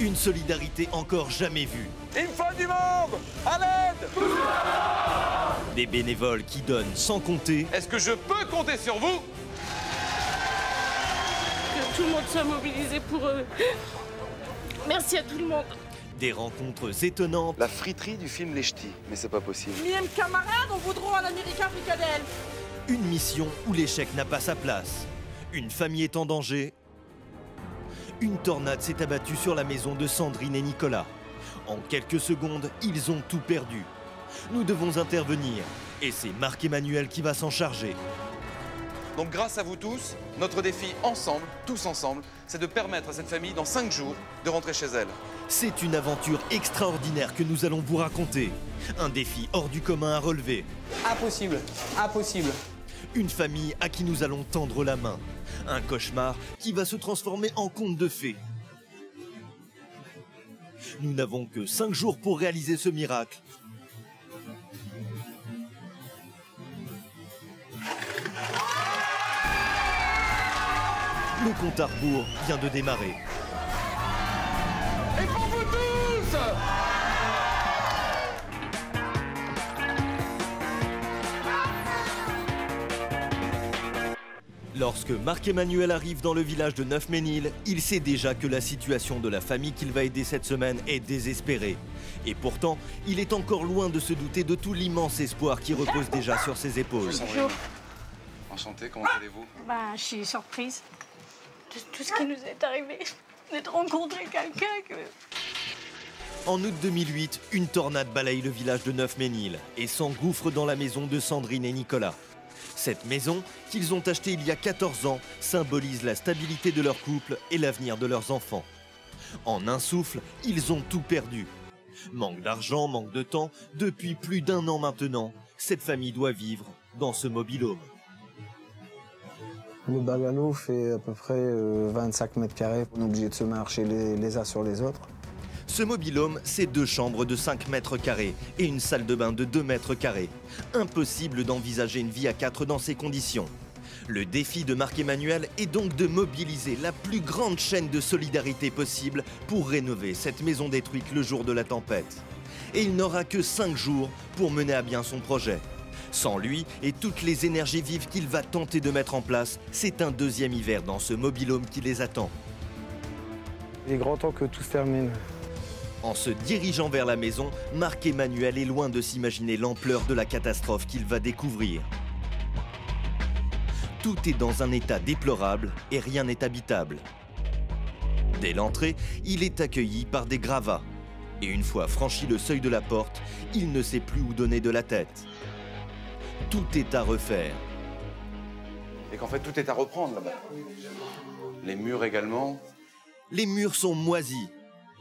Une solidarité encore jamais vue. Il me faut du monde! À l'aide! Des bénévoles qui donnent sans compter. Est-ce que je peux compter sur vous? Que tout le monde soit mobilisé pour eux. Merci à tout le monde. Des rencontres étonnantes. La friterie du film Les Ch'tis, mais c'est pas possible. Miam camarades, on voudra un Américain fricadelle. Une mission où l'échec n'a pas sa place. Une famille est en danger. Une tornade s'est abattue sur la maison de Sandrine et Nicolas. En quelques secondes, ils ont tout perdu. Nous devons intervenir. Et c'est Marc-Emmanuel qui va s'en charger. Donc grâce à vous tous, notre défi ensemble, tous ensemble, c'est de permettre à cette famille, dans 5 jours, de rentrer chez elle. C'est une aventure extraordinaire que nous allons vous raconter. Un défi hors du commun à relever. Impossible, impossible. Une famille à qui nous allons tendre la main. Un cauchemar qui va se transformer en conte de fées. Nous n'avons que 5 jours pour réaliser ce miracle. Le compte à rebours vient de démarrer. Et pour vous tous! Lorsque Marc-Emmanuel arrive dans le village de Neufménil, il sait déjà que la situation de la famille qu'il va aider cette semaine est désespérée. Et pourtant, il est encore loin de se douter de tout l'immense espoir qui repose déjà sur ses épaules. Bonjour. Enchanté, comment allez-vous? Je suis surprise de tout ce qui nous est arrivé. De rencontrer quelqu'un que... En août 2008, une tornade balaye le village de Neufménil et s'engouffre dans la maison de Sandrine et Nicolas. Cette maison, qu'ils ont achetée il y a 14 ans, symbolise la stabilité de leur couple et l'avenir de leurs enfants. En un souffle, ils ont tout perdu. Manque d'argent, manque de temps, depuis plus d'1 an maintenant, cette famille doit vivre dans ce mobil-home. Le bungalow fait à peu près 25 mètres carrés. On est obligé de se marcher les uns sur les autres. Ce mobil-home, c'est 2 chambres de 5 mètres carrés et une salle de bain de 2 mètres carrés. Impossible d'envisager une vie à 4 dans ces conditions. Le défi de Marc-Emmanuel est donc de mobiliser la plus grande chaîne de solidarité possible pour rénover cette maison détruite le jour de la tempête. Et il n'aura que 5 jours pour mener à bien son projet. Sans lui et toutes les énergies vives qu'il va tenter de mettre en place, c'est un 2e hiver dans ce mobil-home qui les attend. Il est grand temps que tout se termine. En se dirigeant vers la maison, Marc-Emmanuel est loin de s'imaginer l'ampleur de la catastrophe qu'il va découvrir. Tout est dans un état déplorable et rien n'est habitable. Dès l'entrée, il est accueilli par des gravats. Et une fois franchi le seuil de la porte, il ne sait plus où donner de la tête. Tout est à refaire. Et qu'en fait, tout est à reprendre là-bas. Les murs également. Les murs sont moisis.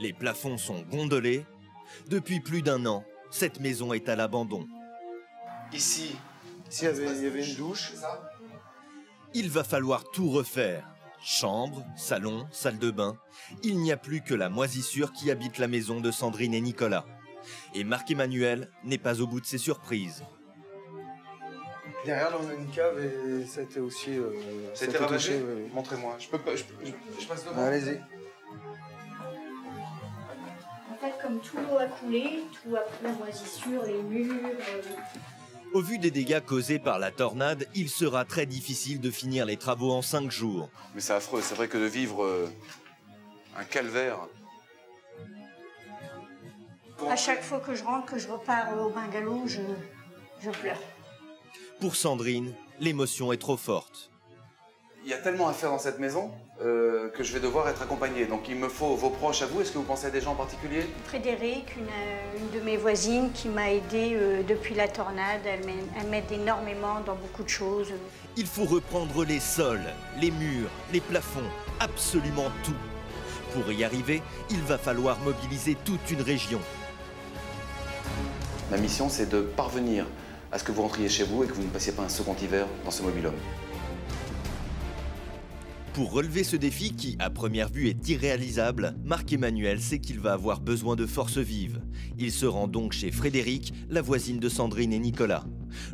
Les plafonds sont gondolés. Depuis plus d'1 an, cette maison est à l'abandon. Ici, il y avait une douche. Il va falloir tout refaire. Chambre, salon, salle de bain. Il n'y a plus que la moisissure qui habite la maison de Sandrine et Nicolas. Et Marc-Emmanuel n'est pas au bout de ses surprises. Derrière, là, on a une cave et ça a été aussi... C'était ravagé. Montrez-moi. Je passe devant. Allez-y. En fait, comme tout l'eau a coulé, tout a pris la moisissure, les murs... Au vu des dégâts causés par la tornade, il sera très difficile de finir les travaux en 5 jours. Mais c'est affreux, c'est vrai que de vivre un calvaire. À chaque fois que je rentre, que je repars au bungalow, je pleure. Pour Sandrine, l'émotion est trop forte. Il y a tellement à faire dans cette maison que je vais devoir être accompagné. Donc il me faut vos proches à vous. Est-ce que vous pensez à des gens en particulier? Frédéric, une de mes voisines qui m'a aidée depuis la tornade, elle m'aide énormément dans beaucoup de choses. Il faut reprendre les sols, les murs, les plafonds, absolument tout. Pour y arriver, il va falloir mobiliser toute une région. Ma mission, c'est de parvenir à ce que vous rentriez chez vous et que vous ne passiez pas un second hiver dans ce mobil-home. Pour relever ce défi qui, à première vue, est irréalisable, Marc-Emmanuel sait qu'il va avoir besoin de forces vives. Il se rend donc chez Frédéric, la voisine de Sandrine et Nicolas.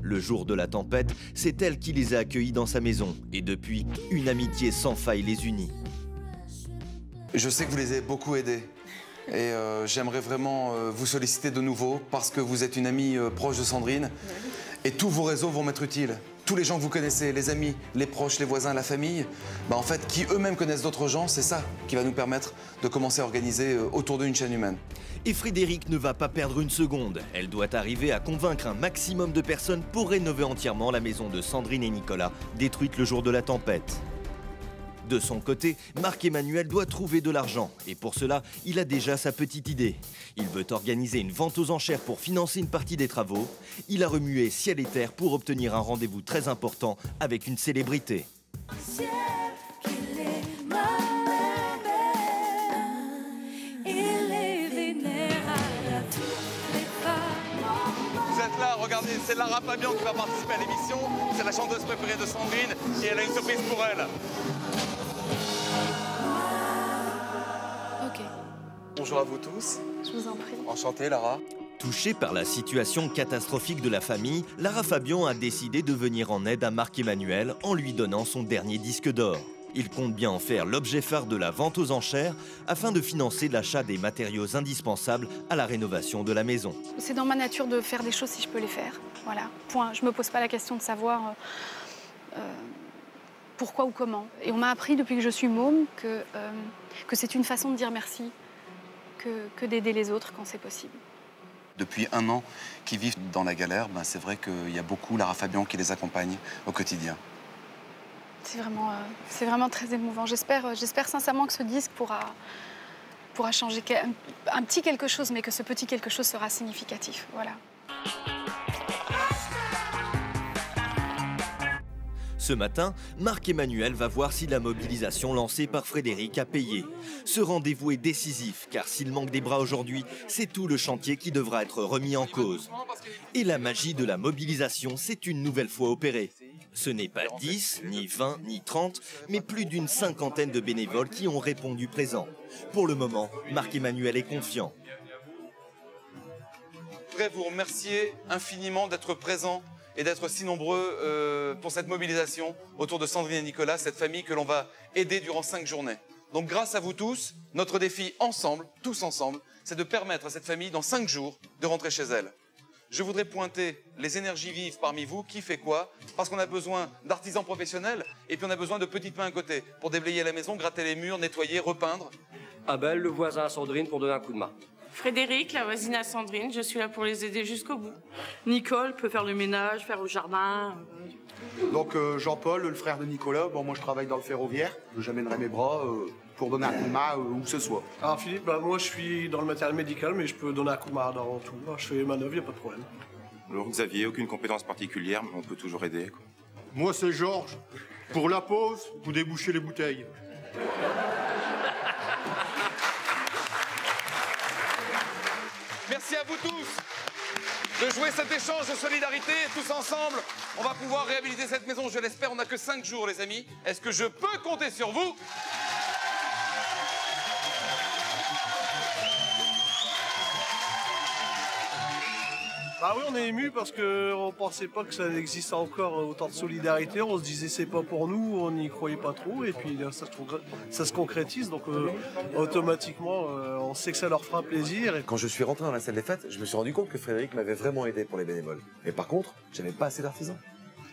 Le jour de la tempête, c'est elle qui les a accueillis dans sa maison. Et depuis, une amitié sans faille les unit. Je sais que vous les avez beaucoup aidés. Et j'aimerais vraiment vous solliciter de nouveau parce que vous êtes une amie proche de Sandrine. Et tous vos réseaux vont m'être utiles. Tous les gens que vous connaissez, les amis, les proches, les voisins, la famille, en fait, qui eux-mêmes connaissent d'autres gens, c'est ça qui va nous permettre de commencer à organiser autour d'une chaîne humaine. Et Frédéric ne va pas perdre une seconde. Elle doit arriver à convaincre un maximum de personnes pour rénover entièrement la maison de Sandrine et Nicolas, détruite le jour de la tempête. De son côté, Marc-Emmanuel doit trouver de l'argent. Et pour cela, il a déjà sa petite idée. Il veut organiser une vente aux enchères pour financer une partie des travaux. Il a remué ciel et terre pour obtenir un rendez-vous très important avec une célébrité. Vous êtes là, regardez, c'est Lara Fabian qui va participer à l'émission. C'est la chanteuse préférée de Sandrine et elle a une surprise pour elle. Ok, Bonjour à vous tous. je vous en prie. Enchanté, Lara. Touchée par la situation catastrophique de la famille, Lara Fabian a décidé de venir en aide à Marc-Emmanuel en lui donnant son dernier disque d'or. Il compte bien en faire l'objet phare de la vente aux enchères afin de financer l'achat des matériaux indispensables à la rénovation de la maison. C'est dans ma nature de faire des choses si je peux les faire. Voilà, point. Je me pose pas la question de savoir pourquoi ou comment. Et on m'a appris depuis que je suis môme que c'est une façon de dire merci que d'aider les autres quand c'est possible. Depuis 1 an qu'ils vivent dans la galère, c'est vrai qu'il y a beaucoup Lara Fabian qui les accompagne au quotidien. C'est vraiment très émouvant. J'espère sincèrement que ce disque pourra changer un petit quelque chose, mais que ce petit quelque chose sera significatif. Voilà. Ce matin, Marc-Emmanuel va voir si la mobilisation lancée par Frédéric a payé. Ce rendez-vous est décisif, car s'il manque des bras aujourd'hui, c'est tout le chantier qui devra être remis en cause. Et la magie de la mobilisation s'est une nouvelle fois opérée. Ce n'est pas 10, ni 20, ni 30, mais plus d'une 50aine de bénévoles qui ont répondu présents. Pour le moment, Marc-Emmanuel est confiant. Je voudrais vous remercier infiniment d'être présents et d'être si nombreux pour cette mobilisation autour de Sandrine et Nicolas, cette famille que l'on va aider durant 5 journées. Donc grâce à vous tous, notre défi ensemble, tous ensemble, c'est de permettre à cette famille dans 5 jours de rentrer chez elle. Je voudrais pointer les énergies vives parmi vous, qui fait quoi? Parce qu'on a besoin d'artisans professionnels et puis on a besoin de petites mains à côté pour déblayer la maison, gratter les murs, nettoyer, repeindre. Abel, le voisin à Sandrine, pour donner un coup de main. Frédéric, la voisine à Sandrine, je suis là pour les aider jusqu'au bout. Nicole peut faire le ménage, faire le jardin. Donc Jean-Paul, le frère de Nicolas, moi je travaille dans le ferroviaire, j'amènerai mes bras pour donner un coup de main où que ce soit. Alors Philippe, moi je suis dans le matériel médical, mais je peux donner un coup de main dans tout. Je fais manœuvre, il n'y a pas de problème. Alors Xavier, aucune compétence particulière, mais on peut toujours aider, quoi. Moi c'est Georges, pour la pause, vous débouchez les bouteilles. Merci à vous tous de jouer cet échange de solidarité. Tous ensemble, on va pouvoir réhabiliter cette maison, je l'espère. On n'a que 5 jours, les amis. Est-ce que je peux compter sur vous? Ah oui, on est ému parce qu'on pensait pas que ça existe encore autant de solidarité. On se disait c'est pas pour nous, on n'y croyait pas trop. Et puis ça se concrétise, donc automatiquement on sait que ça leur fera plaisir. Quand je suis rentré dans la salle des fêtes, je me suis rendu compte que Frédéric m'avait vraiment aidé pour les bénévoles. Mais par contre, j'avais pas assez d'artisans.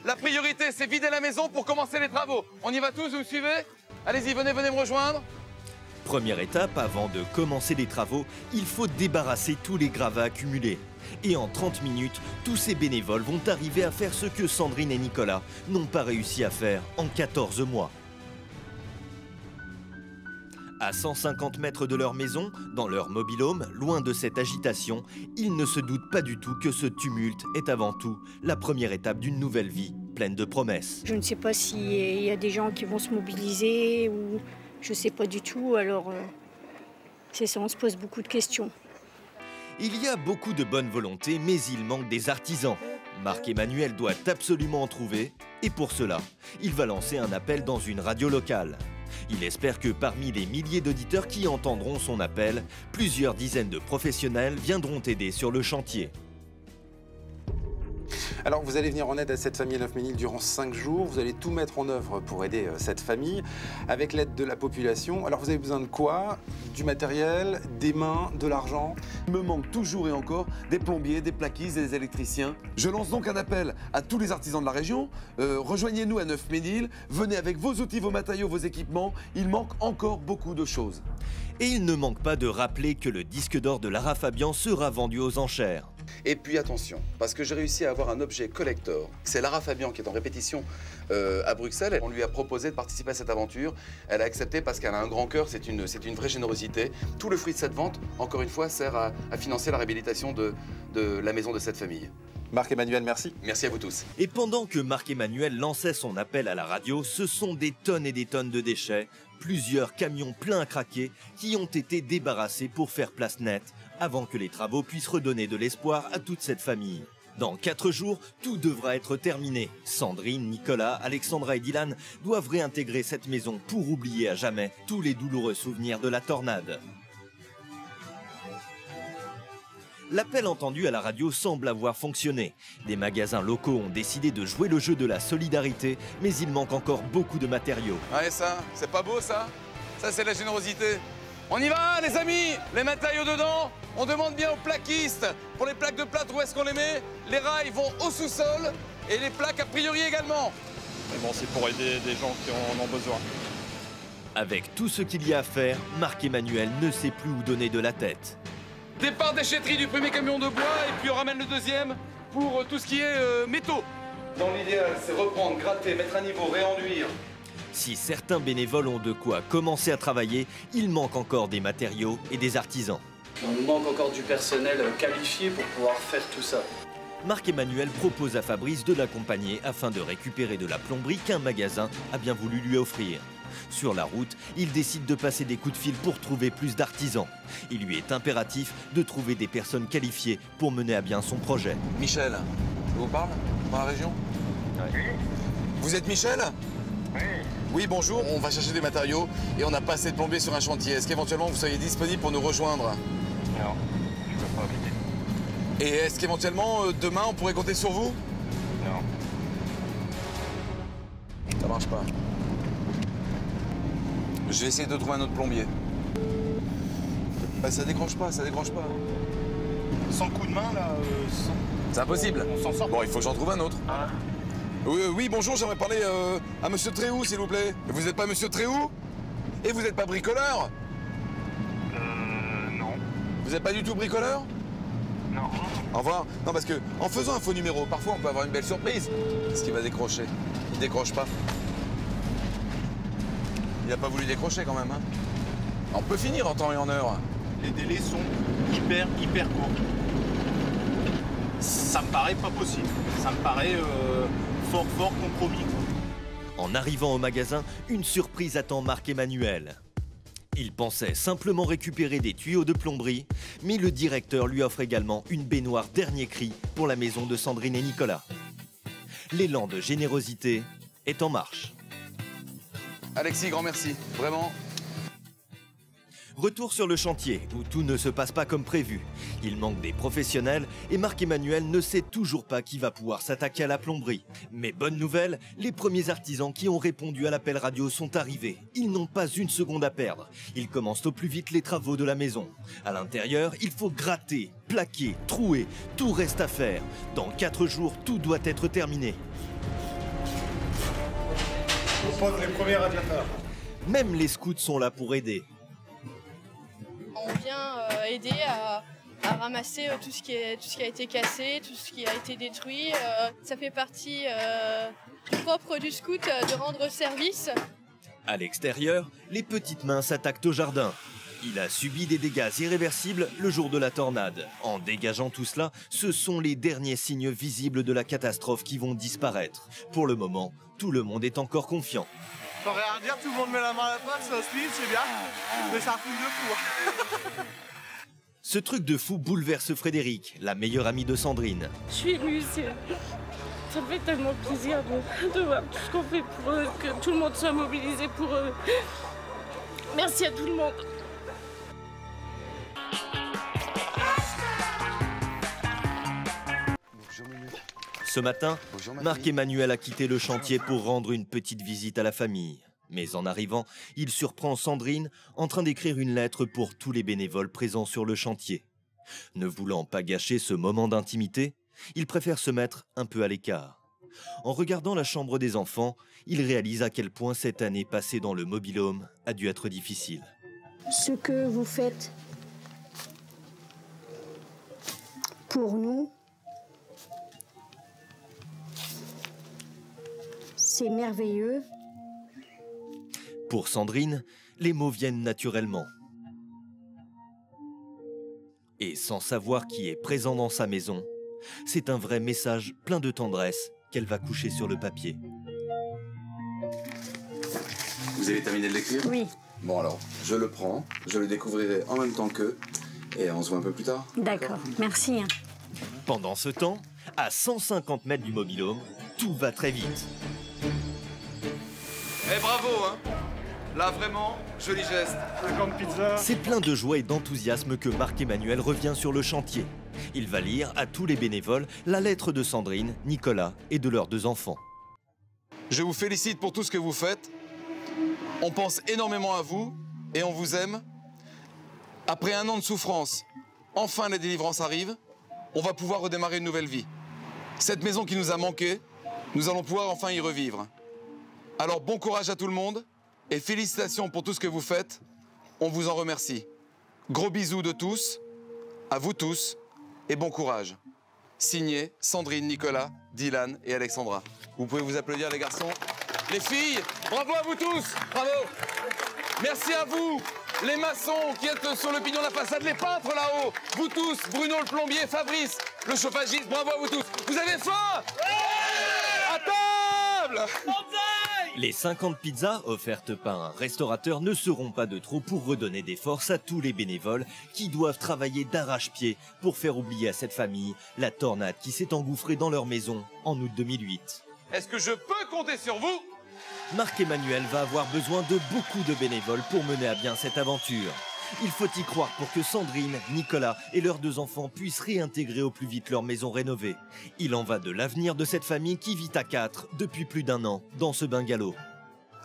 La priorité, c'est vider la maison pour commencer les travaux. On y va tous, vous me suivez? Allez-y, venez me rejoindre. Première étape, avant de commencer les travaux, il faut débarrasser tous les gravats accumulés. Et en 30 minutes, tous ces bénévoles vont arriver à faire ce que Sandrine et Nicolas n'ont pas réussi à faire en 14 mois. À 150 mètres de leur maison, dans leur mobil-home, loin de cette agitation, ils ne se doutent pas du tout que ce tumulte est avant tout la première étape d'une nouvelle vie, pleine de promesses. Je ne sais pas s'il y a des gens qui vont se mobiliser ou je ne sais pas du tout, alors c'est ça, on se pose beaucoup de questions. Il y a beaucoup de bonne volonté, mais il manque des artisans. Marc-Emmanuel doit absolument en trouver, et pour cela, il va lancer un appel dans une radio locale. Il espère que parmi les milliers d'auditeurs qui entendront son appel, plusieurs dizaines de professionnels viendront aider sur le chantier. Alors vous allez venir en aide à cette famille à Neufménil durant 5 jours. Vous allez tout mettre en œuvre pour aider cette famille avec l'aide de la population. Alors vous avez besoin de quoi? Du matériel, des mains, de l'argent. Il me manque toujours et encore des plombiers, des plaquistes et des électriciens. Je lance donc un appel à tous les artisans de la région. Rejoignez-nous à Neufménil. Venez avec vos outils, vos matériaux, vos équipements. Il manque encore beaucoup de choses. Et il ne manque pas de rappeler que le disque d'or de Lara Fabian sera vendu aux enchères. Et puis attention, parce que j'ai réussi à avoir un objet collector. C'est Lara Fabian qui est en répétition à Bruxelles. On lui a proposé de participer à cette aventure. Elle a accepté parce qu'elle a un grand cœur, c'est une vraie générosité. Tout le fruit de cette vente, encore une fois, sert à financer la réhabilitation de la maison de cette famille. Marc-Emmanuel, merci. Merci à vous tous. Et pendant que Marc-Emmanuel lançait son appel à la radio, ce sont des tonnes et des tonnes de déchets, plusieurs camions pleins à craquer qui ont été débarrassés pour faire place nette, avant que les travaux puissent redonner de l'espoir à toute cette famille. Dans 4 jours, tout devra être terminé. Sandrine, Nicolas, Alexandra et Dylan doivent réintégrer cette maison pour oublier à jamais tous les douloureux souvenirs de la tornade. L'appel entendu à la radio semble avoir fonctionné. Des magasins locaux ont décidé de jouer le jeu de la solidarité, mais il manque encore beaucoup de matériaux. Ouais, ça, c'est pas beau ça? Ça, c'est de la générosité. On y va, les amis? Les matériaux dedans? On demande bien aux plaquistes. Pour les plaques de plâtre, où est-ce qu'on les met? Les rails vont au sous-sol et les plaques a priori également. Mais bon, c'est pour aider des gens qui en ont besoin. Avec tout ce qu'il y a à faire, Marc-Emmanuel ne sait plus où donner de la tête. Départ déchetterie du premier camion de bois et puis on ramène le deuxième pour tout ce qui est métaux. Dans l'idéal, c'est reprendre, gratter, mettre à niveau, réenduire. Si certains bénévoles ont de quoi commencer à travailler, il manque encore des matériaux et des artisans. On nous manque encore du personnel qualifié pour pouvoir faire tout ça. Marc-Emmanuel propose à Fabrice de l'accompagner afin de récupérer de la plomberie qu'un magasin a bien voulu lui offrir. Sur la route, il décide de passer des coups de fil pour trouver plus d'artisans. Il lui est impératif de trouver des personnes qualifiées pour mener à bien son projet. Michel, je vous parle dans la région? Oui. Vous êtes Michel? Oui. Oui, bonjour, on va chercher des matériaux et on n'a pas assez de plombiers sur un chantier. Est-ce qu'éventuellement vous soyez disponible pour nous rejoindre? Non, je ne peux pas venir. Et est-ce qu'éventuellement demain on pourrait compter sur vous? Non. Ça marche pas. Je vais essayer de trouver un autre plombier. Bah, ça décroche pas, ça décroche pas. Sans coup de main, là, C'est impossible. On s'en sort. Bon, il faut que j'en trouve un autre. Ah. Oui, bonjour, j'aimerais parler à Monsieur Tréhou, s'il vous plaît. Vous n'êtes pas Monsieur Tréhou? Et vous n'êtes pas bricoleur? Non. Vous n'êtes pas du tout bricoleur? Non. Au revoir. Non, parce que en faisant un faux numéro, parfois on peut avoir une belle surprise. Qu'est-ce qu'il va décrocher? Il décroche pas. Il n'a pas voulu décrocher quand même, hein. On peut finir en temps et en heure. Les délais sont hyper courts. Ça me paraît pas possible. Ça me paraît fort compromis. En arrivant au magasin, une surprise attend Marc-Emmanuel. Il pensait simplement récupérer des tuyaux de plomberie, mais le directeur lui offre également une baignoire dernier cri pour la maison de Sandrine et Nicolas. L'élan de générosité est en marche. Alexis, grand merci, vraiment. Retour sur le chantier, où tout ne se passe pas comme prévu. Il manque des professionnels et Marc-Emmanuel ne sait toujours pas qui va pouvoir s'attaquer à la plomberie. Mais bonne nouvelle, les premiers artisans qui ont répondu à l'appel radio sont arrivés. Ils n'ont pas une seconde à perdre. Ils commencent au plus vite les travaux de la maison. À l'intérieur, il faut gratter, plaquer, trouer. Tout reste à faire. Dans 4 jours, tout doit être terminé. On pose les premiers radiateurs. Même les scouts sont là pour aider. On vient aider à ramasser tout ce qui a été cassé, tout ce qui a été détruit. Ça fait partie du propre du scout de rendre service. À l'extérieur, les petites mains s'attaquent au jardin. Il a subi des dégâts irréversibles le jour de la tornade. En dégageant tout cela, ce sont les derniers signes visibles de la catastrophe qui vont disparaître. Pour le moment, tout le monde est encore confiant. Sans rien dire, tout le monde met la main à la pâte, ça se lit, c'est bien. Mais c'est un truc de fou. Ce truc de fou bouleverse Frédéric, la meilleure amie de Sandrine. Je suis émue, ça me fait tellement plaisir de voir tout ce qu'on fait pour eux, que tout le monde soit mobilisé pour eux. Merci à tout le monde. ce matin, Marc-Emmanuel a quitté le chantier pour rendre une petite visite à la famille. Mais en arrivant, il surprend Sandrine en train d'écrire une lettre pour tous les bénévoles présents sur le chantier. Ne voulant pas gâcher ce moment d'intimité, il préfère se mettre un peu à l'écart. En regardant la chambre des enfants, il réalise à quel point cette année passée dans le mobil-home a dû être difficile. Ce que vous faites pour nous, c'est merveilleux. Pour Sandrine, les mots viennent naturellement. Et sans savoir qui est présent dans sa maison, c'est un vrai message plein de tendresse qu'elle va coucher sur le papier. Vous avez terminé de l'écrire? Oui. Bon alors, je le prends, je le découvrirai en même temps qu'eux, et on se voit un peu plus tard. D'accord, merci. Pendant ce temps, à 150 mètres du mobil-home, tout va très vite. Eh bravo, hein! Là, vraiment, joli geste. 50 pizzas. C'est plein de joie et d'enthousiasme que Marc-Emmanuel revient sur le chantier. Il va lire à tous les bénévoles la lettre de Sandrine, Nicolas et de leurs 2 enfants. Je vous félicite pour tout ce que vous faites. On pense énormément à vous et on vous aime. Après un an de souffrance, enfin la délivrance arrive. On va pouvoir redémarrer une nouvelle vie. Cette maison qui nous a manqué, nous allons pouvoir enfin y revivre. Alors bon courage à tout le monde et félicitations pour tout ce que vous faites. On vous en remercie. Gros bisous de tous, à vous tous et bon courage. Signé Sandrine, Nicolas, Dylan et Alexandra. Vous pouvez vous applaudir les garçons. Les filles, bravo à vous tous, bravo. Merci à vous, les maçons qui êtes sur le pignon de la façade, les peintres là-haut, vous tous, Bruno le plombier, Fabrice, le chauffagiste, bravo à vous tous. Vous avez faim? À table! Les 50 pizzas offertes par un restaurateur ne seront pas de trop pour redonner des forces à tous les bénévoles qui doivent travailler d'arrache-pied pour faire oublier à cette famille la tornade qui s'est engouffrée dans leur maison en août 2008. Est-ce que je peux compter sur vous? Marc-Emmanuel va avoir besoin de beaucoup de bénévoles pour mener à bien cette aventure. Il faut y croire pour que Sandrine, Nicolas et leurs 2 enfants puissent réintégrer au plus vite leur maison rénovée. Il en va de l'avenir de cette famille qui vit à 4 depuis plus d'1 an dans ce bungalow.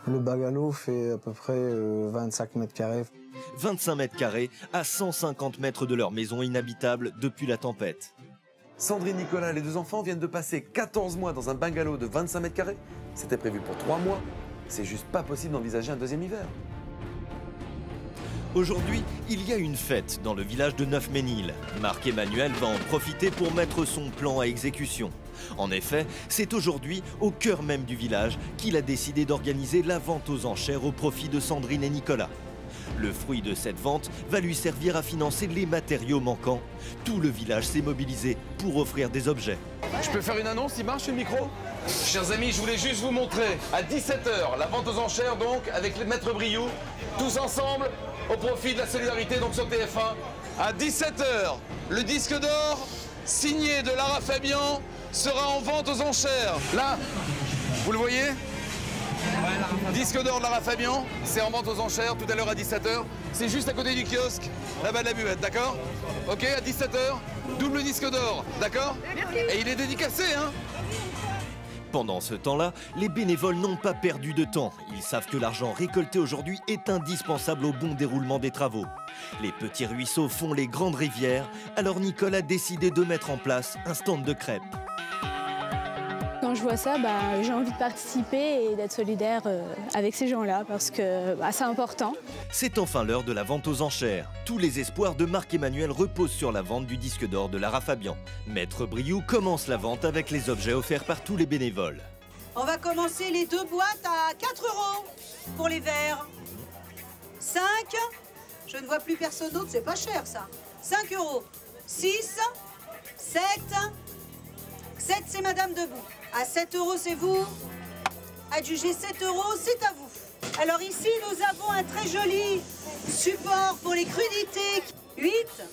Le bungalow fait à peu près 25 mètres carrés. 25 mètres carrés à 150 mètres de leur maison inhabitable depuis la tempête. Sandrine, Nicolas, les 2 enfants viennent de passer 14 mois dans un bungalow de 25 mètres carrés. C'était prévu pour 3 mois. C'est juste pas possible d'envisager un 2e hiver. Aujourd'hui, il y a une fête dans le village de Neufménil. Marc-Emmanuel va en profiter pour mettre son plan à exécution. En effet, c'est aujourd'hui, au cœur même du village, qu'il a décidé d'organiser la vente aux enchères au profit de Sandrine et Nicolas. Le fruit de cette vente va lui servir à financer les matériaux manquants. Tout le village s'est mobilisé pour offrir des objets. Je peux faire une annonce, il marche le micro? Chers amis, je voulais juste vous montrer, à 17h, la vente aux enchères donc, avec les maîtres Briou, tous ensemble, au profit de la solidarité, donc sur TF1. À 17h, le disque d'or, signé de Lara Fabian, sera en vente aux enchères. Là, vous le voyez? Disque d'or de Lara Fabian, c'est en vente aux enchères tout à l'heure à 17h. C'est juste à côté du kiosque, là-bas de la buvette, d'accord? Ok, à 17h, double disque d'or, d'accord? Et il est dédicacé, hein? Pendant ce temps-là, les bénévoles n'ont pas perdu de temps. Ils savent que l'argent récolté aujourd'hui est indispensable au bon déroulement des travaux. Les petits ruisseaux font les grandes rivières, alors Nicole a décidé de mettre en place un stand de crêpes. Quand je vois ça, j'ai envie de participer et d'être solidaire avec ces gens-là parce que c'est important. C'est enfin l'heure de la vente aux enchères. Tous les espoirs de Marc-Emmanuel reposent sur la vente du disque d'or de Lara Fabian. Maître Briou commence la vente avec les objets offerts par tous les bénévoles. On va commencer les 2 boîtes à 4 € pour les verres. 5, je ne vois plus personne d'autre, c'est pas cher ça. 5 €. 6, 7, 7 c'est Madame Debout. À 7 € c'est vous. Adjugé 7 €, c'est à vous. Alors ici, nous avons un très joli support pour les crudités. 8,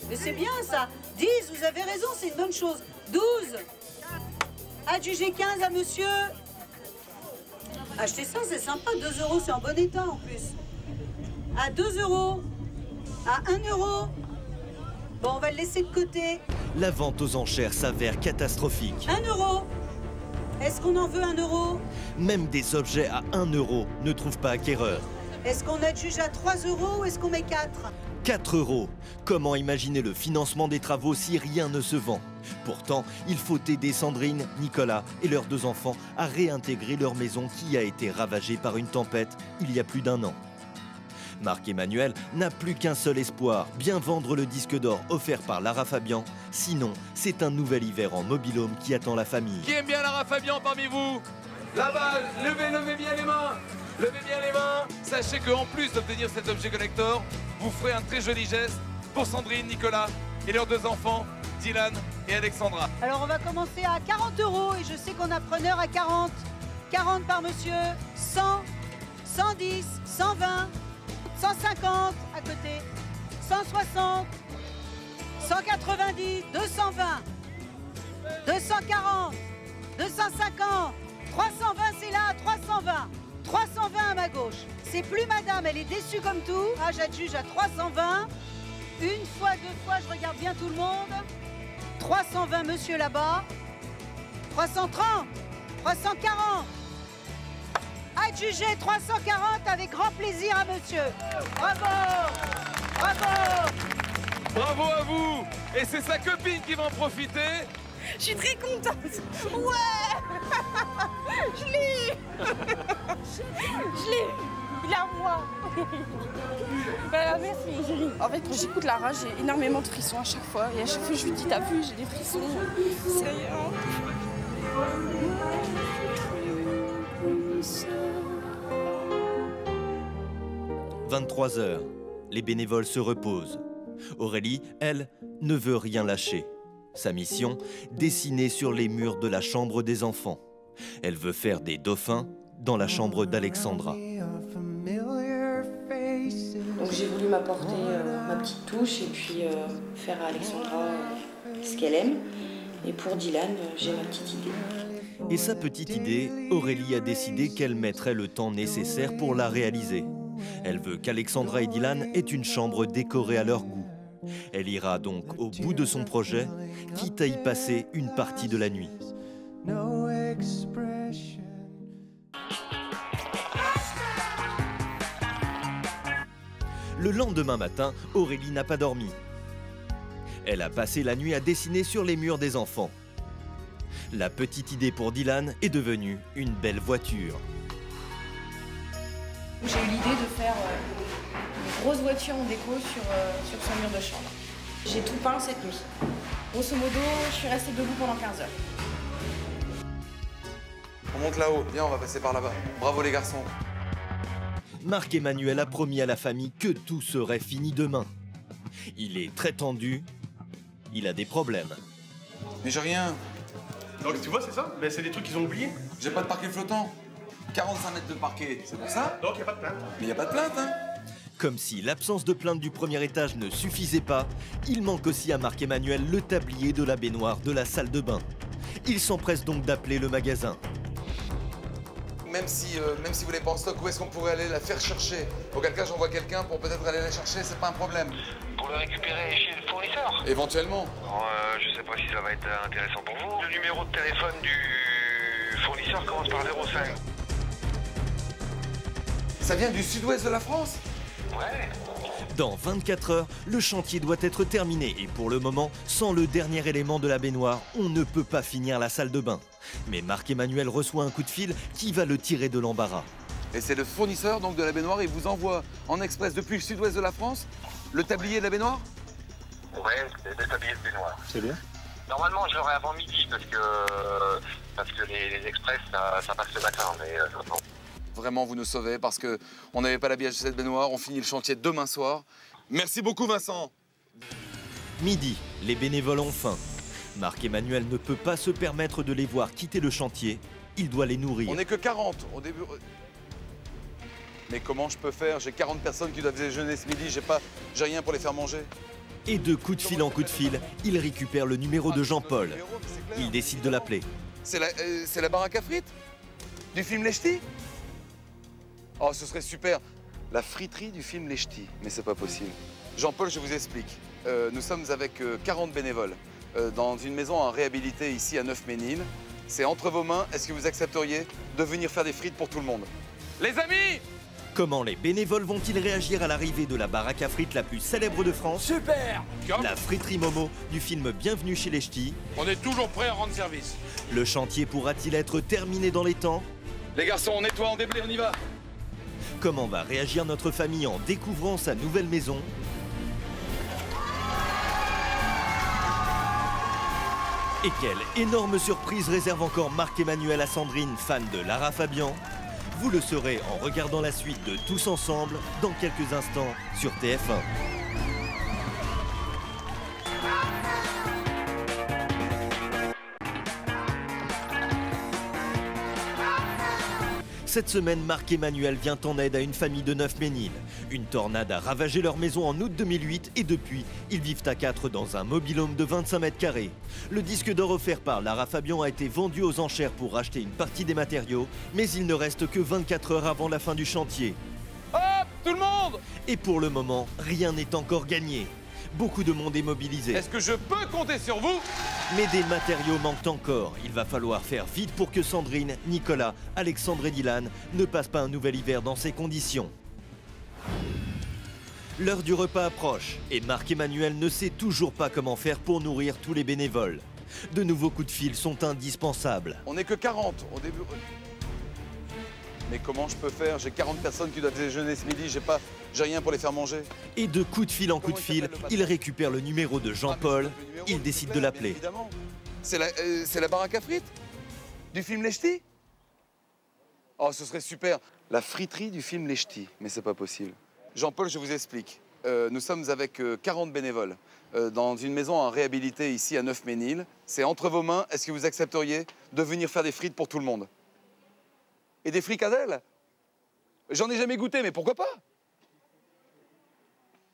mais c'est bien ça. 10, vous avez raison, c'est une bonne chose. 12, adjugé 15 à monsieur. Achetez ça, c'est sympa. 2 €, c'est en bon état en plus. À 2 €, à 1 €. Bon, on va le laisser de côté. La vente aux enchères s'avère catastrophique. 1 €. Est-ce qu'on en veut 1 euro? Même des objets à 1 euro ne trouvent pas acquéreur. Est-ce qu'on adjuge à 3 euros ou est-ce qu'on met 4? 4 euros. Comment imaginer le financement des travaux si rien ne se vend? Pourtant, il faut aider Sandrine, Nicolas et leurs 2 enfants à réintégrer leur maison qui a été ravagée par une tempête il y a plus d'1 an. Marc-Emmanuel n'a plus qu'un seul espoir, bien vendre le disque d'or offert par Lara Fabian. Sinon, c'est un nouvel hiver en mobil-home qui attend la famille. Qui aime bien Lara Fabian parmi vous? Là-bas, levez bien les mains. Levez bien les mains. Sachez qu'en plus d'obtenir cet objet collector, vous ferez un très joli geste pour Sandrine, Nicolas et leurs 2 enfants, Dylan et Alexandra. Alors on va commencer à 40 euros et je sais qu'on a preneur à 40. 40 par monsieur, 100, 110, 120, 150 à côté, 160, 190, 220, 240, 250, 320 c'est là, 320, 320 à ma gauche. C'est plus madame, elle est déçue comme tout. Ah, j'adjuge à 320. 1 fois, 2 fois, je regarde bien tout le monde. 320 monsieur là-bas. 330, 340. Adjugé 340 avec grand plaisir à monsieur. Bravo! Bravo! Bravo à vous. Et c'est sa copine qui va en profiter. Je suis très contente. Ouais. Je l'ai. Je l'ai. Il est à moi. Voilà, merci chérie. En fait, quand j'écoute Lara, j'ai énormément de frissons à chaque fois. Et à chaque fois, je lui dis, t'as vu, j'ai des frissons. C'est rien. 23 h, les bénévoles se reposent. Aurélie, elle, ne veut rien lâcher. Sa mission, dessiner sur les murs de la chambre des enfants. Elle veut faire des dauphins dans la chambre d'Alexandra. Donc j'ai voulu m'apporter ma petite touche et puis faire à Alexandra ce qu'elle aime. Et pour Dylan, j'ai ma petite idée. Et sa petite idée, Aurélie a décidé qu'elle mettrait le temps nécessaire pour la réaliser. Elle veut qu'Alexandra et Dylan aient une chambre décorée à leur goût. Elle ira donc au bout de son projet, quitte à y passer une partie de la nuit. Le lendemain matin, Aurélie n'a pas dormi. Elle a passé la nuit à dessiner sur les murs des enfants. La petite idée pour Dylan est devenue une belle voiture. J'ai eu l'idée de faire une grosse voiture en déco sur son mur de chambre. J'ai tout peint cette nuit. Grosso modo, je suis restée debout pendant 15 heures. On monte là-haut. Viens, on va passer par là-bas. Bravo les garçons. Marc-Emmanuel a promis à la famille que tout serait fini demain. Il est très tendu. Il a des problèmes. Mais j'ai rien. Donc tu vois, c'est ça? Mais c'est des trucs qu'ils ont oubliés. J'ai pas de parquet flottant. 45 mètres de parquet, c'est pour ça? Donc il n'y a pas de plainte. Mais il n'y a pas de plainte, hein? Comme si l'absence de plainte du premier étage ne suffisait pas, il manque aussi à Marc-Emmanuel le tablier de la baignoire de la salle de bain. Il s'empresse donc d'appeler le magasin. Même si vous l'avez pas en stock, où est-ce qu'on pourrait aller la faire chercher? Auquel cas, j'envoie quelqu'un pour peut-être aller la chercher, c'est pas un problème. Pour le récupérer chez le fournisseur? Éventuellement. Je sais pas si ça va être intéressant pour vous. Le numéro de téléphone du fournisseur commence par 05. Ça vient du sud-ouest de la France? Ouais. Dans 24 heures, le chantier doit être terminé et pour le moment, sans le dernier élément de la baignoire, on ne peut pas finir la salle de bain. Mais Marc-Emmanuel reçoit un coup de fil qui va le tirer de l'embarras. Et c'est le fournisseur donc de la baignoire, il vous envoie en express depuis le sud-ouest de la France le tablier de la baignoire? Ouais, le tablier de baignoire. C'est bien. Normalement, je l'aurai avant midi parce que les express, ça passe le matin, mais non. Vraiment, vous nous sauvez parce qu'on n'avait pas l'habillage de cette baignoire. On finit le chantier demain soir. Merci beaucoup, Vincent. Midi, les bénévoles ont faim. Marc-Emmanuel ne peut pas se permettre de les voir quitter le chantier. Il doit les nourrir. On n'est que 40 au début. Mais comment je peux faire? J'ai 40 personnes qui doivent déjeuner ce midi. J'ai rien pour les faire manger. Et de coup de fil en coup de fil, il récupère le numéro de Jean-Paul. Il décide de l'appeler. C'est la baraque à frites? Du film Les Ch'tis? Oh, ce serait super. La friterie du film Les Ch'tis. Mais c'est pas possible. Jean-Paul, je vous explique. Nous sommes avec 40 bénévoles dans une maison à réhabiliter ici à Neufménil. c'est entre vos mains. Est-ce que vous accepteriez de venir faire des frites pour tout le monde? Les amis! Comment les bénévoles vont-ils réagir à l'arrivée de la baraque à frites la plus célèbre de France? Super! La friterie Momo du film Bienvenue chez les Ch'tis. On est toujours prêt à rendre service. Le chantier pourra-t-il être terminé dans les temps? Les garçons, on nettoie, on déblaye, on y va. Comment va réagir notre famille en découvrant sa nouvelle maison? Et quelle énorme surprise réserve encore Marc-Emmanuel à Sandrine, fan de Lara Fabian? Vous le saurez en regardant la suite de Tous Ensemble dans quelques instants sur TF1. Cette semaine, Marc-Emmanuel vient en aide à une famille de Neufménil. Une tornade a ravagé leur maison en août 2008 et depuis, ils vivent à 4 dans un mobil-home de 25 mètres carrés. Le disque d'or offert par Lara Fabian a été vendu aux enchères pour racheter une partie des matériaux, mais il ne reste que 24 heures avant la fin du chantier. Hop, tout le monde! Et pour le moment, rien n'est encore gagné. Beaucoup de monde est mobilisé. Est-ce que je peux compter sur vous? Mais des matériaux manquent encore. Il va falloir faire vite pour que Sandrine, Nicolas, Alexandre et Dylan ne passent pas un nouvel hiver dans ces conditions. L'heure du repas approche et Marc-Emmanuel ne sait toujours pas comment faire pour nourrir tous les bénévoles. De nouveaux coups de fil sont indispensables. On n'est que 40 au début. Mais comment je peux faire? J'ai 40 personnes qui doivent déjeuner ce midi, j'ai rien pour les faire manger. Et de coup de fil en coup de fil, il récupère le numéro de Jean-Paul. Il décide de l'appeler. C'est la baraque à frites du film Les Ch'tis? Oh, ce serait super. La friterie du film Les Ch'tis, mais c'est pas possible. Jean-Paul, je vous explique. Nous sommes avec 40 bénévoles dans une maison à réhabiliter ici à Neufménil. C'est entre vos mains. Est-ce que vous accepteriez de venir faire des frites pour tout le monde? Et des fricadelles? J'en ai jamais goûté, mais pourquoi pas?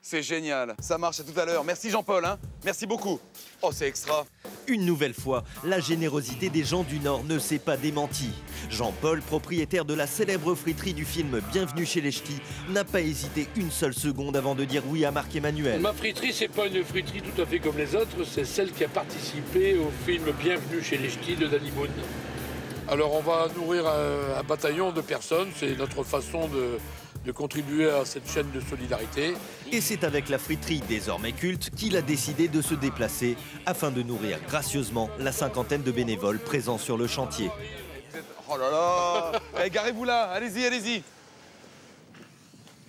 C'est génial, ça marche, à tout à l'heure. Merci Jean-Paul, hein. Merci beaucoup. Oh, c'est extra. Une nouvelle fois, la générosité des gens du Nord ne s'est pas démentie. Jean-Paul, propriétaire de la célèbre friterie du film Bienvenue chez les Ch'tis, n'a pas hésité une seule seconde avant de dire oui à Marc-Emmanuel. Ma friterie, c'est pas une friterie tout à fait comme les autres, c'est celle qui a participé au film Bienvenue chez les Ch'tis de Danny Boone. Alors on va nourrir un bataillon de personnes, c'est notre façon de contribuer à cette chaîne de solidarité. Et c'est avec la friterie désormais culte qu'il a décidé de se déplacer afin de nourrir gracieusement la cinquantaine de bénévoles présents sur le chantier. Oh là là. Hey, garez-vous là, allez-y, allez-y.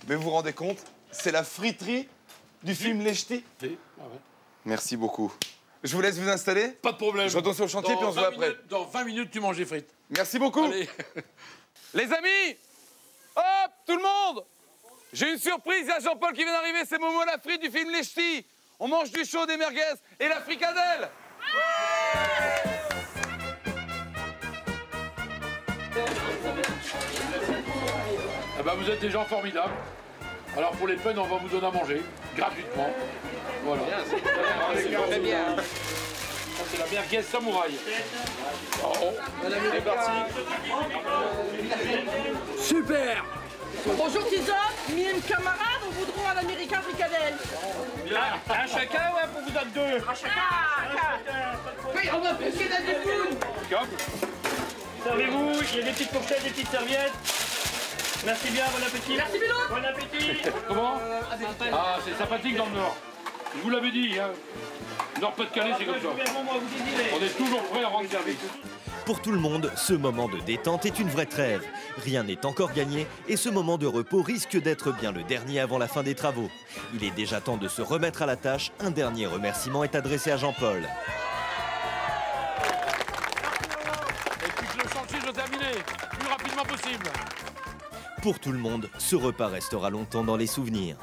Mais vous vous rendez compte, c'est la friterie du film Les Ch'tis? Merci beaucoup. Je vous laisse vous installer? Pas de problème. Je retourne sur le chantier puis on se voit après. Dans 20 minutes, tu manges des frites. Merci beaucoup. Allez. Les amis, hop, tout le monde. J'ai une surprise, il y a Jean-Paul qui vient d'arriver, c'est Momo la frite du film Les Ch'tis. On mange du chaud, des merguez et la fricadelle. Ah bah, vous êtes des gens formidables. Alors pour les peines, on va vous donner à manger, gratuitement. Voilà. C'est bien. Ça, c'est la merguez samouraï. Oh, c'est parti. Super. Bonjour Tisa, mes camarades, on voudra un américain fricadelle. Un chacun, ouais, pour vous autres deux. Un chacun. Oui, on va pousser la défoule. Servez-vous, il y a des petites fourchettes, des petites serviettes. Merci bien, bon appétit. Merci Bilo. Bon appétit. Comment? Ah, c'est sympathique dans le Nord. Je vous l'avais dit, hein. Nord-Pas-de-Calais, c'est comme ça. On est toujours prêt à rendre service. Pour tout le monde, ce moment de détente est une vraie trêve. Rien n'est encore gagné et ce moment de repos risque d'être bien le dernier avant la fin des travaux. Il est déjà temps de se remettre à la tâche. Un dernier remerciement est adressé à Jean-Paul. Et puis que le chantier soit terminé le plus rapidement possible. Pour tout le monde, ce repas restera longtemps dans les souvenirs.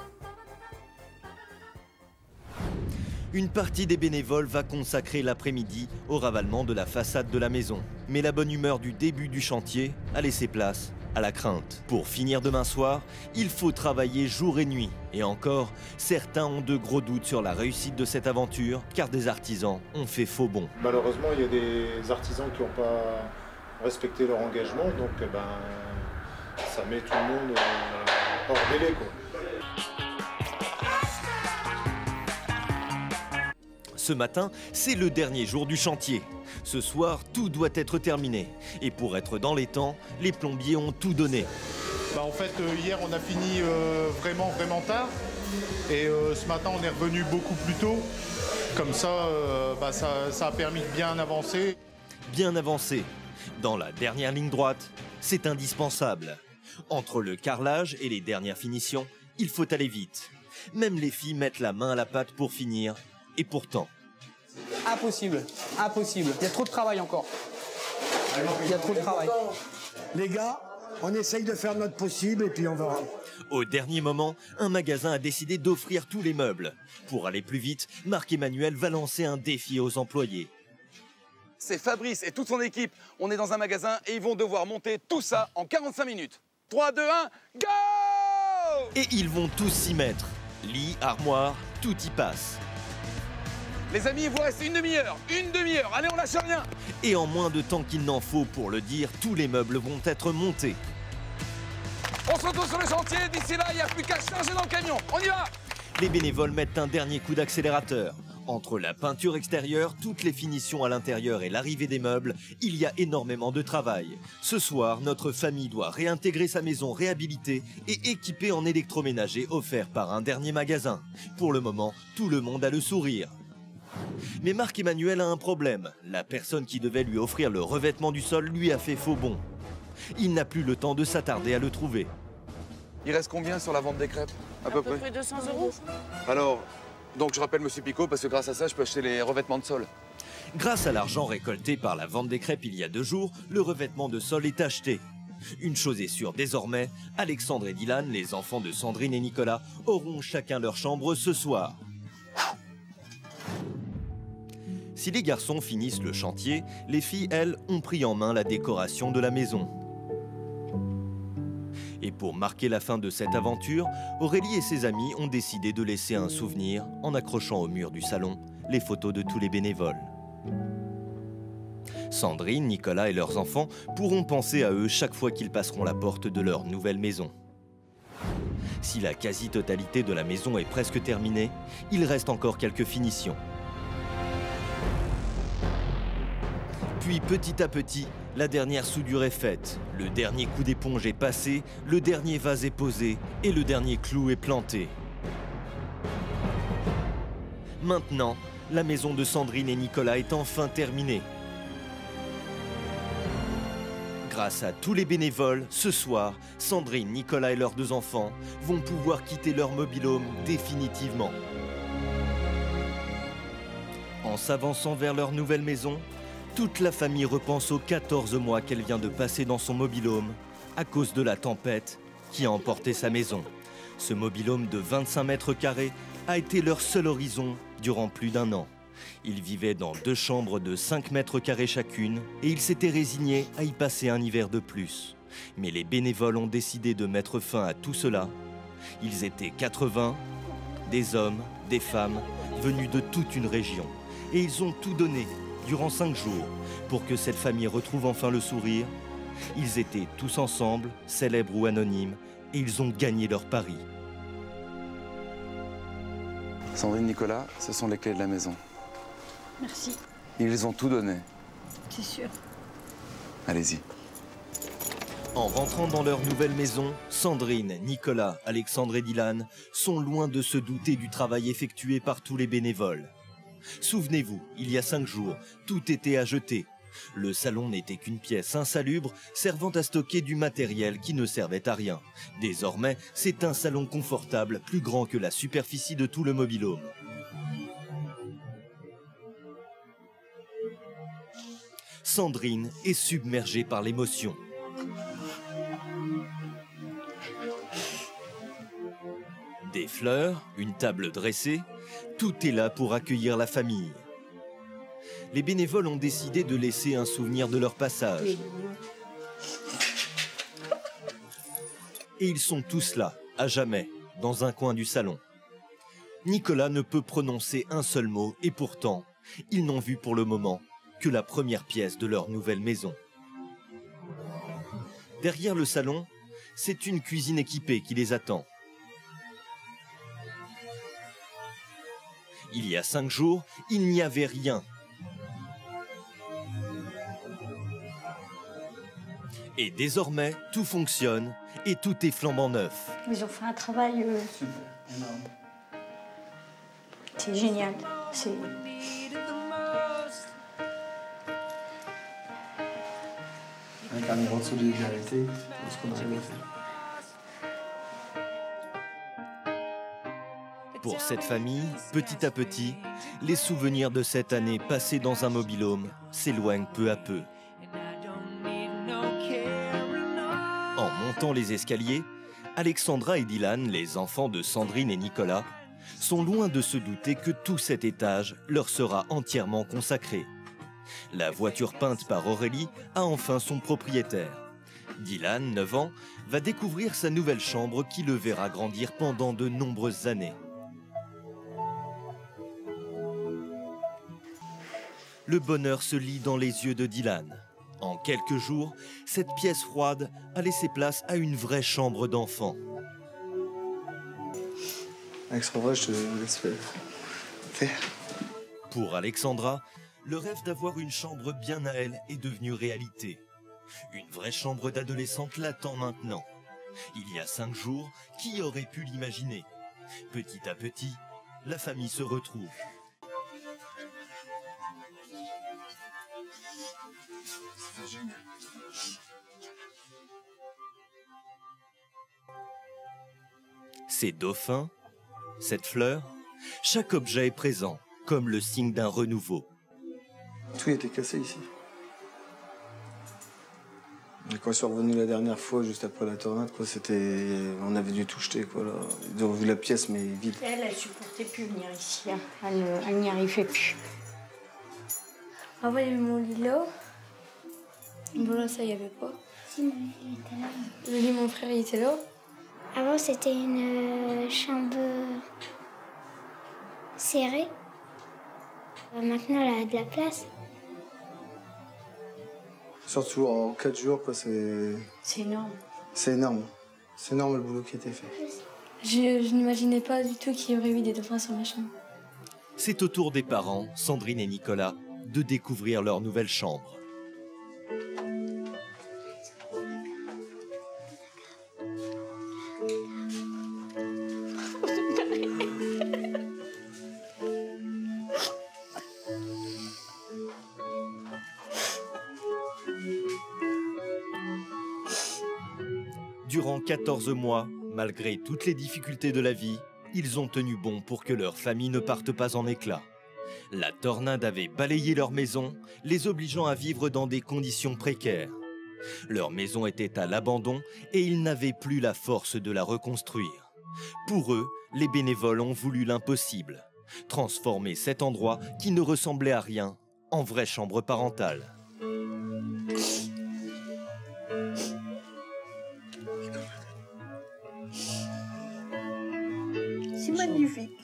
Une partie des bénévoles va consacrer l'après-midi au ravalement de la façade de la maison. Mais la bonne humeur du début du chantier a laissé place à la crainte. Pour finir demain soir, il faut travailler jour et nuit. Et encore, certains ont de gros doutes sur la réussite de cette aventure, car des artisans ont fait faux bond. Malheureusement, il y a des artisans qui n'ont pas respecté leur engagement, donc ça met tout le monde hors délai, quoi. Ce matin, c'est le dernier jour du chantier. Ce soir, tout doit être terminé. Et pour être dans les temps, les plombiers ont tout donné. En fait, hier, on a fini vraiment tard. Et ce matin, on est revenu beaucoup plus tôt. Comme ça, ça a permis de bien avancer. Bien avancer. Dans la dernière ligne droite, c'est indispensable. Entre le carrelage et les dernières finitions, il faut aller vite. Même les filles mettent la main à la pâte pour finir. Et pourtant... Impossible, impossible. Il y a trop de travail encore. Il y a trop de travail. Les gars, on essaye de faire notre possible et puis on verra. Au dernier moment, un magasin a décidé d'offrir tous les meubles. Pour aller plus vite, Marc-Emmanuel va lancer un défi aux employés. C'est Fabrice et toute son équipe. On est dans un magasin et ils vont devoir monter tout ça en 45 minutes. 3, 2, 1, go! Et ils vont tous s'y mettre. Lit, armoire, tout y passe. Les amis, il vous reste une demi-heure. Une demi-heure. Allez, on lâche rien. Et en moins de temps qu'il n'en faut pour le dire, tous les meubles vont être montés. On se retrouve sur le chantier. D'ici là, il n'y a plus qu'à charger dans le camion. On y va! Les bénévoles mettent un dernier coup d'accélérateur. Entre la peinture extérieure, toutes les finitions à l'intérieur et l'arrivée des meubles, il y a énormément de travail. Ce soir, notre famille doit réintégrer sa maison réhabilitée et équipée en électroménager offert par un dernier magasin. Pour le moment, tout le monde a le sourire. Mais Marc-Emmanuel a un problème. La personne qui devait lui offrir le revêtement du sol lui a fait faux bond. Il n'a plus le temps de s'attarder à le trouver. Il reste combien sur la vente des crêpes? À peu près 200 €. Alors, donc je rappelle Monsieur Picot parce que grâce à ça, je peux acheter les revêtements de sol. Grâce à l'argent récolté par la vente des crêpes il y a 2 jours, le revêtement de sol est acheté. Une chose est sûre désormais, Alexandre et Dylan, les enfants de Sandrine et Nicolas, auront chacun leur chambre ce soir. Si les garçons finissent le chantier, les filles, elles, ont pris en main la décoration de la maison. Et pour marquer la fin de cette aventure, Aurélie et ses amis ont décidé de laisser un souvenir en accrochant au mur du salon les photos de tous les bénévoles. Sandrine, Nicolas et leurs enfants pourront penser à eux chaque fois qu'ils passeront la porte de leur nouvelle maison. Si la quasi-totalité de la maison est presque terminée, il reste encore quelques finitions. Puis petit à petit, la dernière soudure est faite, le dernier coup d'éponge est passé, le dernier vase est posé et le dernier clou est planté. Maintenant, la maison de Sandrine et Nicolas est enfin terminée. Grâce à tous les bénévoles, ce soir, Sandrine, Nicolas et leurs 2 enfants vont pouvoir quitter leur mobil-home définitivement. En s'avançant vers leur nouvelle maison, toute la famille repense aux 14 mois qu'elle vient de passer dans son mobil-home à cause de la tempête qui a emporté sa maison. Ce mobil-home de 25 mètres carrés a été leur seul horizon durant plus d'1 an. Ils vivaient dans 2 chambres de 5 mètres carrés chacune et ils s'étaient résignés à y passer un hiver de plus. Mais les bénévoles ont décidé de mettre fin à tout cela. Ils étaient 80, des hommes, des femmes, venus de toute une région. Et ils ont tout donné durant 5 jours pour que cette famille retrouve enfin le sourire. Ils étaient tous ensemble, célèbres ou anonymes, et ils ont gagné leur pari. Sandrine, Nicolas, ce sont les clés de la maison. Merci, Ils ont tout donné. c'est sûr. Allez-y. En rentrant dans leur nouvelle maison, Sandrine, Nicolas, Alexandre et Dylan sont loin de se douter du travail effectué par tous les bénévoles. Souvenez-vous, il y a 5 jours, tout était à jeter. Le salon n'était qu'une pièce insalubre servant à stocker du matériel qui ne servait à rien. Désormais, c'est un salon confortable, plus grand que la superficie de tout le mobil-home. Sandrine est submergée par l'émotion. Des fleurs, une table dressée, tout est là pour accueillir la famille. Les bénévoles ont décidé de laisser un souvenir de leur passage. Et ils sont tous là, à jamais, dans un coin du salon. Nicolas ne peut prononcer un seul mot et pourtant, ils n'ont vu pour le moment que la première pièce de leur nouvelle maison. Derrière le salon, c'est une cuisine équipée qui les attend. Il y a 5 jours, il n'y avait rien. Et désormais, tout fonctionne et tout est flambant neuf. Ils ont fait un travail... C'est génial. C'est... Avec un niveau de solidarité, c'est ce qu'on arrive à faire. Pour cette famille, petit à petit, les souvenirs de cette année passée dans un mobil-home s'éloignent peu à peu. En montant les escaliers, Alexandra et Dylan, les enfants de Sandrine et Nicolas, sont loin de se douter que tout cet étage leur sera entièrement consacré. La voiture peinte par Aurélie a enfin son propriétaire. Dylan, 9 ans, va découvrir sa nouvelle chambre qui le verra grandir pendant de nombreuses années. Le bonheur se lit dans les yeux de Dylan. En quelques jours, cette pièce froide a laissé place à une vraie chambre d'enfant. Alexandra, je te laisse faire. Pour Alexandra, le rêve d'avoir une chambre bien à elle est devenu réalité. Une vraie chambre d'adolescente l'attend maintenant. Il y a 5 jours, qui aurait pu l'imaginer? Petit à petit, la famille se retrouve. Ces dauphins, cette fleur, chaque objet est présent, comme le signe d'un renouveau. Tout était cassé ici. Et quand je suis revenu la dernière fois, juste après la tornade, quoi, on avait dû tout jeter, quoi, là. Ils ont revu la pièce, mais vide. Elle supportait plus venir ici. Hein. Elle n'y arrivait plus. Avant, il y avait mon lit là. Bon, là, ça, il n'y avait pas. Si, mon lit était là. Le lit, mon frère, il était là. Avant, c'était une chambre serrée. Maintenant, elle a de la place. Surtout en 4 jours, quoi, c'est... C'est énorme. C'est énorme. C'est énorme le boulot qui a été fait. Je n'imaginais pas du tout qu'il y aurait eu des dauphins sur ma chambre. C'est au tour des parents, Sandrine et Nicolas, de découvrir leur nouvelle chambre. Durant 14 mois, malgré toutes les difficultés de la vie, ils ont tenu bon pour que leur famille ne parte pas en éclats. La tornade avait balayé leur maison, les obligeant à vivre dans des conditions précaires. Leur maison était à l'abandon et ils n'avaient plus la force de la reconstruire. Pour eux, les bénévoles ont voulu l'impossible, transformer cet endroit qui ne ressemblait à rien en vraie chambre parentale. C'est magnifique.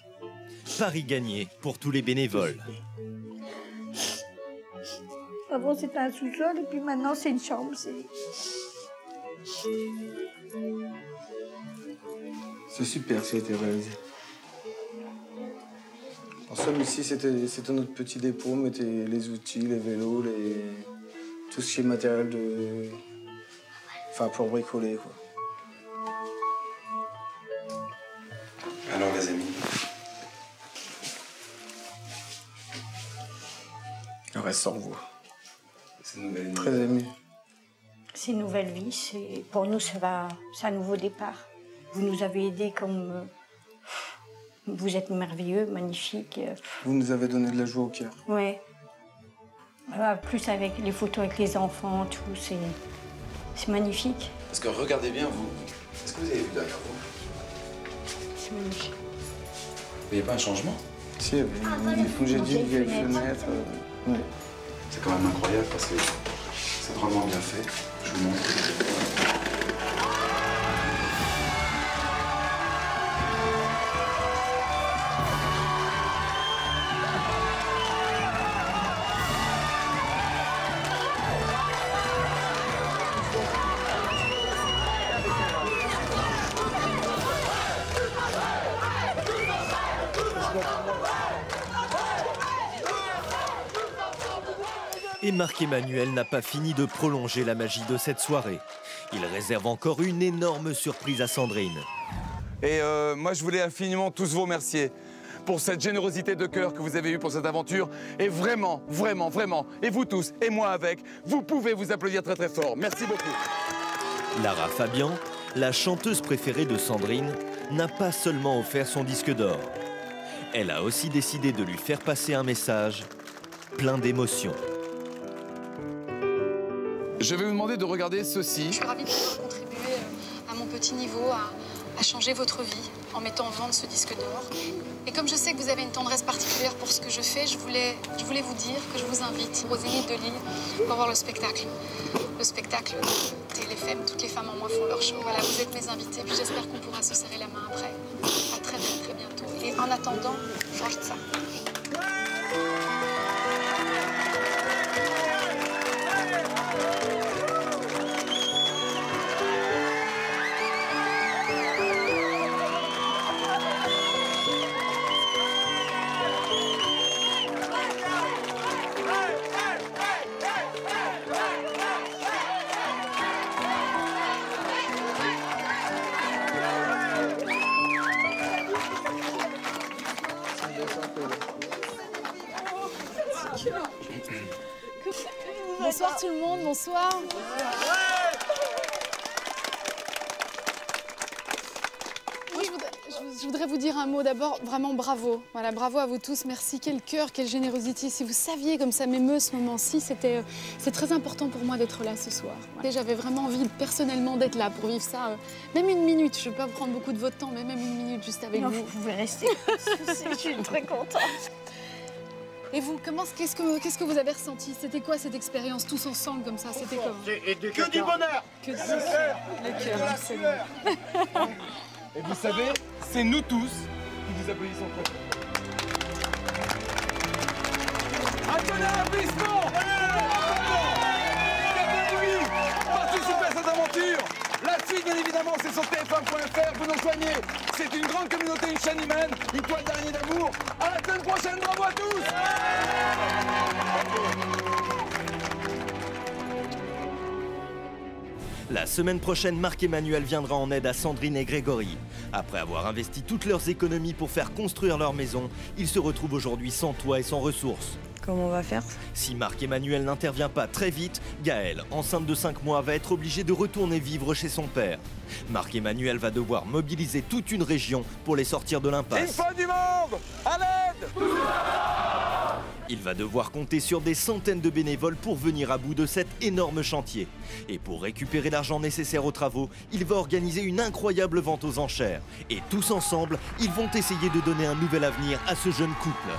Pari gagné pour tous les bénévoles. Avant c'était un sous-sol et puis maintenant c'est une chambre. C'est super ce qui a été réalisé. En somme, ici, c'était notre petit dépôt. On mettait les outils, les vélos, tout ce qui est matériel de... Enfin, pour bricoler, quoi. Alors, les amis, on reste sans voix. C'est une nouvelle vie. Très ému. C'est une nouvelle vie. Pour nous, c'est un nouveau départ. Vous nous avez aidés comme... Vous êtes merveilleux, magnifiques. Vous nous avez donné de la joie au cœur. Ouais. Plus avec les photos avec les enfants, tout, c'est magnifique. Parce que regardez bien, vous. Est-ce que vous avez vu derrière vous? C'est magnifique. Il n'y a pas un changement? Si, il y avait, comme j'ai dit, une vieille fenêtre. Ouais. C'est quand même incroyable parce que c'est vraiment bien fait. Je vous montre. Et Marc-Emmanuel n'a pas fini de prolonger la magie de cette soirée. Il réserve encore une énorme surprise à Sandrine. Et moi, je voulais infiniment tous vous remercier pour cette générosité de cœur que vous avez eue pour cette aventure. Et vraiment, vraiment, vraiment, et vous tous, et moi avec, vous pouvez vous applaudir très très fort. Merci beaucoup. Lara Fabian, la chanteuse préférée de Sandrine, n'a pas seulement offert son disque d'or. Elle a aussi décidé de lui faire passer un message plein d'émotions. Je vais vous demander de regarder ceci. Je suis ravie de pouvoir contribuer à mon petit niveau à changer votre vie en mettant en vente ce disque d'or. Et comme je sais que vous avez une tendresse particulière pour ce que je fais, je voulais vous dire que je vous invite au Zénith de Lille pour voir le spectacle. Le spectacle TLFM, toutes les femmes en moi font leur show. Voilà, vous êtes mes invités, puis j'espère qu'on pourra se serrer la main après. À très très très bientôt. Et en attendant, forza. Bonsoir tout le monde, bonsoir. Oui, je voudrais vous dire un mot d'abord, vraiment bravo. Voilà, bravo à vous tous, merci, quel cœur, quelle générosité. Si vous saviez comme ça m'émeut ce moment-ci, c'est très important pour moi d'être là ce soir. J'avais vraiment envie personnellement d'être là pour vivre ça, même une minute. Je ne vais pas prendre beaucoup de votre temps, mais même une minute juste avec vous. Vous pouvez rester, je suis très contente. Et vous, qu'est-ce que vous avez ressenti? C'était quoi cette expérience tous ensemble comme ça? C'était comment? Que du bonheur. Que du bonheur. Le cœur, absolument. Et vous savez, c'est nous tous qui vous applaudissons très fort. Un tonnerre applaudissement. Participez à cette aventure. La suite, bien évidemment, c'est sur tf1.fr. Vous nous soignez. C'est une grande communauté, une chaîne humaine, une toile d'araignée d'amour. À la semaine prochaine, bravo à tous. La semaine prochaine, Marc-Emmanuel viendra en aide à Sandrine et Grégory. Après avoir investi toutes leurs économies pour faire construire leur maison, ils se retrouvent aujourd'hui sans toit et sans ressources. Comment on va faire? Si Marc-Emmanuel n'intervient pas très vite, Gaëlle, enceinte de 5 mois, va être obligée de retourner vivre chez son père. Marc-Emmanuel va devoir mobiliser toute une région pour les sortir de l'impasse. Une fin du monde! À l'aide! Il va devoir compter sur des centaines de bénévoles pour venir à bout de cet énorme chantier. Et pour récupérer l'argent nécessaire aux travaux, il va organiser une incroyable vente aux enchères. Et tous ensemble, ils vont essayer de donner un nouvel avenir à ce jeune couple.